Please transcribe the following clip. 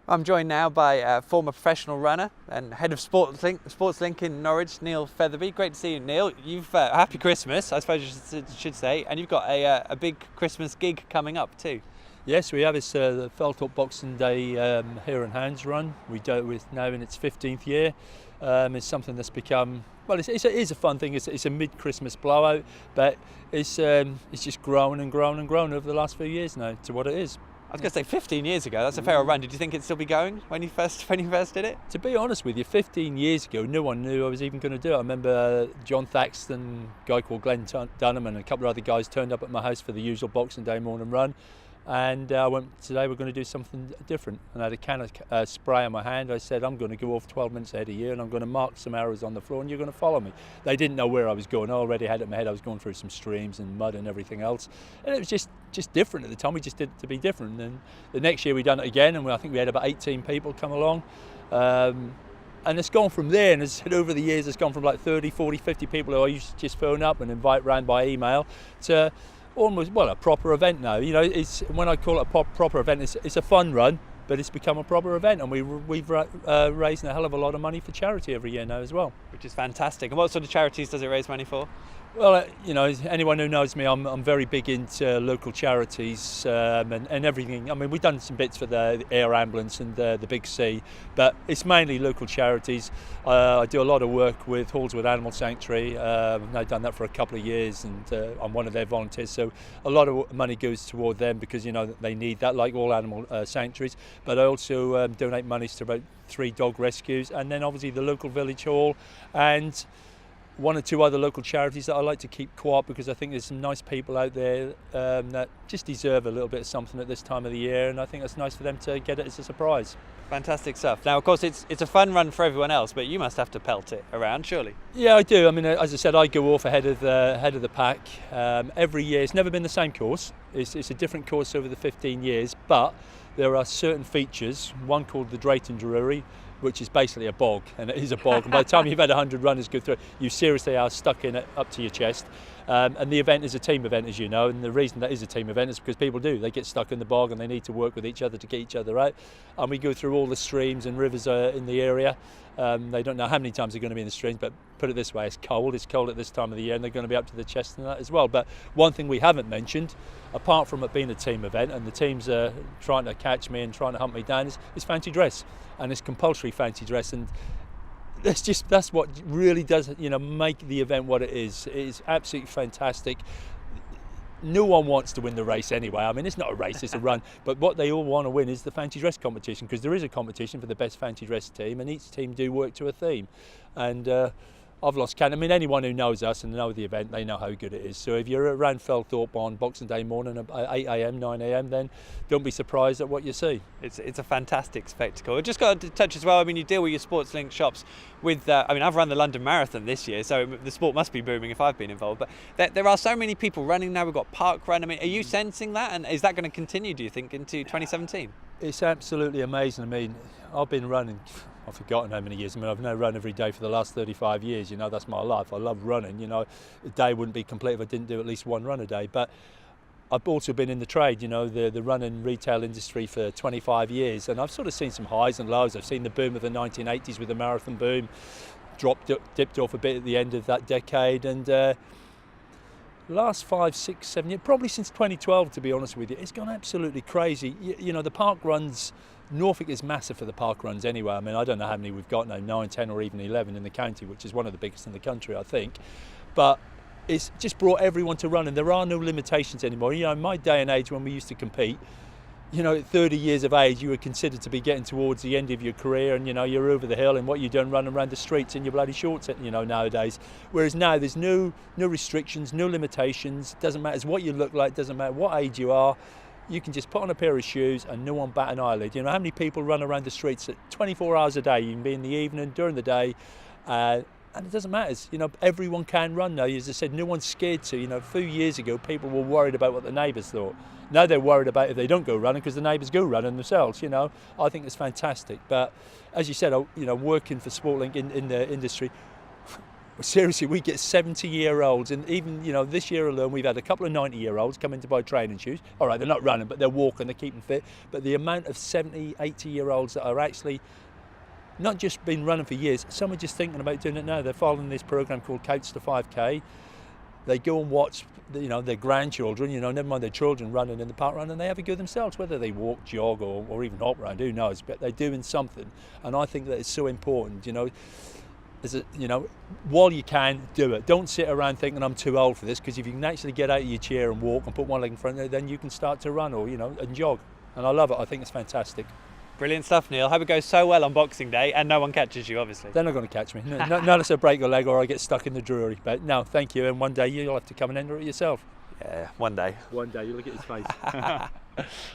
I'm joined now by a former professional runner and head of Sportslink in Norwich, Neil Featherby. Great to see you, Neil. You've happy Christmas, I suppose you should say, and you've got a big Christmas gig coming up too. Yes, we have. It's the Felthorpe Boxing Day Hare and Hounds run. We do it with now in its 15th year. It's something that's become, well, it is a fun thing. It's a mid-Christmas blowout, but it's just grown and grown and grown over the last few years now to what it is. I was going to say 15 years ago, that's a fair run. Did you think it'd still be going when you first did it? To be honest with you, 15 years ago, no one knew I was even going to do it. I remember John Thaxton, a guy called Glenn Dunham, and a couple of other guys turned up at my house for the usual Boxing Day morning run. And I went, today we're going to do something different. And I had a can of spray on my hand. I said, I'm going to go off 12 minutes ahead of you and I'm going to mark some arrows on the floor and you're going to follow me. They didn't know where I was going. I already had it in my head. I was going through some streams and mud and everything else. And it was just different at the time. We just did it to be different. And the next year we done it again, and I think we had about 18 people come along. And it's gone from there, and as I said, over the years it's gone from like 30, 40, 50 people who I used to just phone up and invite round by email to almost, well, a proper event now. You know, it's, when I call it a proper event, it's a fun run, but it's become a proper event, and we've raised a hell of a lot of money for charity every year now as well. Which is fantastic. And what sort of charities does it raise money for? Well, you know, anyone who knows me, I'm very big into local charities and everything. I mean, we've done some bits for the air ambulance and the Big C, but it's mainly local charities. I do a lot of work with Hallswood Animal Sanctuary. I've now done that for a couple of years, and I'm one of their volunteers. So a lot of money goes toward them because, you know, they need that, like all animal sanctuaries. But I also donate monies to about 3 dog rescues, and then obviously the local village hall and 1 or 2 other local charities that I like to keep co-op, because I think there's some nice people out there that just deserve a little bit of something at this time of the year, and I think it's nice for them to get it as a surprise. Fantastic stuff. Now, of course, it's a fun run for everyone else, but you must have to pelt it around, surely. Yeah, I do. I mean, as I said, I go off ahead of the pack every year. It's never been the same course. It's a different course over the 15 years, but there are certain features. One called the Drayton Drury, which is basically a bog, and it is a bog. And by the time you've had 100 runners go through it, you seriously are stuck in it up to your chest. And the event is a team event, as you know, and the reason that is a team event is because people they get stuck in the bog and they need to work with each other to get each other out. And we go through all the streams and rivers in the area. They don't know how many times they're going to be in the streams, but put it this way, it's cold at this time of the year, and they're going to be up to the chest and that as well. But one thing we haven't mentioned, apart from it being a team event and the teams are trying to catch me and trying to hunt me down, is fancy dress. And it's compulsory fancy dress, and that's what really does, you know, make the event what it is. It is absolutely fantastic. No one wants to win the race anyway. I mean, it's not a race, it's a run. But what they all want to win is the fancy dress competition, because there is a competition for the best fancy dress team, and each team do work to a theme. And I've lost count. I mean, anyone who knows us and know the event, they know how good it is. So if you're around Felthorpe on Boxing Day morning at 8 a.m, 9 a.m, then don't be surprised at what you see. It's a fantastic spectacle. Just got to touch as well, I mean, you deal with your Sportslink shops with, I mean, I've run the London Marathon this year, so the sport must be booming if I've been involved. But there are so many people running now. We've got park run. I mean, are you sensing that? And is that going to continue, do you think, into 2017? It's absolutely amazing. I mean, I've been running, I've forgotten how many years. I mean, I've now run every day for the last 35 years. You know, that's my life. I love running. You know, a day wouldn't be complete if I didn't do at least 1 run a day. But I've also been in the trade, you know, the running retail industry for 25 years. And I've sort of seen some highs and lows. I've seen the boom of the 1980s with the marathon boom, dipped off a bit at the end of that decade. And last 5, 6, 7 years, probably since 2012, to be honest with you, it's gone absolutely crazy. You know, the park runs, Norfolk is massive for the park runs anyway. I mean, I don't know how many we've got now, 9, 10 or even 11 in the county, which is one of the biggest in the country, I think. But it's just brought everyone to run, and there are no limitations anymore. You know, in my day and age when we used to compete, you know, at 30 years of age, you were considered to be getting towards the end of your career, and, you know, you're over the hill, and what you're doing running around the streets in your bloody shorts, you know, nowadays. Whereas now there's no restrictions, no limitations. Doesn't matter what you look like, doesn't matter what age you are. You can just put on a pair of shoes and no one bat an eyelid. You know, how many people run around the streets at 24 hours a day? You can be in the evening, during the day, and it doesn't matter. You know, everyone can run now. As I said, no one's scared to. You know, a few years ago, people were worried about what the neighbours thought. Now they're worried about if they don't go running because the neighbours go running themselves. You know, I think it's fantastic. But as you said, you know, working for Sportlink in the industry, seriously, we get 70-year-olds, and even, you know, this year alone we've had a couple of 90-year-olds come in to buy training shoes. All right, they're not running, but they're walking, they're keeping fit. But the amount of 70, 80-year-olds that are actually not just been running for years, some are just thinking about doing it now. They're following this program called Couch to 5K. They go and watch, you know, their grandchildren, you know, never mind their children, running in the park run, and they have a go themselves, whether they walk, jog, or even hop round, who knows, but they're doing something. And I think that it's so important, you know. You know, while you can, do it. Don't sit around thinking I'm too old for this, because if you can actually get out of your chair and walk and put one leg in front of it, then you can start to run, or, you know, and jog. And I love it. I think it's fantastic. Brilliant stuff, Neil. Hope it goes so well on Boxing Day, and no one catches you, obviously. They're not going to catch me. Not unless I break a leg or I get stuck in the Drury. But no, thank you. And one day you'll have to come and enter it yourself. Yeah, one day. One day. You look at his face.